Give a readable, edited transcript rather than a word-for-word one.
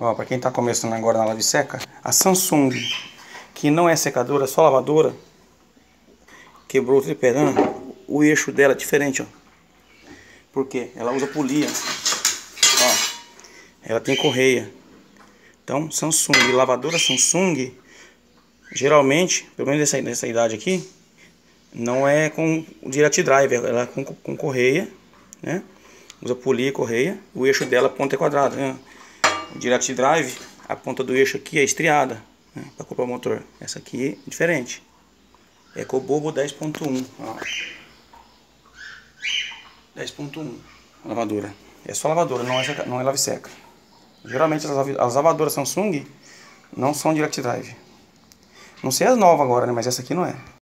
Ó, pra quem tá começando agora na lave seca, a Samsung, que não é secadora, é só lavadora, quebrou o tripé. O eixo dela é diferente, ó. Por quê? Ela usa polia. Ó, ela tem correia. Então, Samsung, lavadora Samsung, geralmente, pelo menos nessa idade aqui, não é com direct drive, ela é com correia, né? Usa polia e correia. O eixo dela, a ponta é quadrada, né? O direct drive, a ponta do eixo aqui é estriada, né? Para culpar o motor. Essa aqui é diferente. É Kobobo 10.1. 10.1 lavadora. É só lavadora, não é lave seca. Geralmente as lavadoras Samsung não são direct drive. Não sei as novas agora, né? Mas essa aqui não é.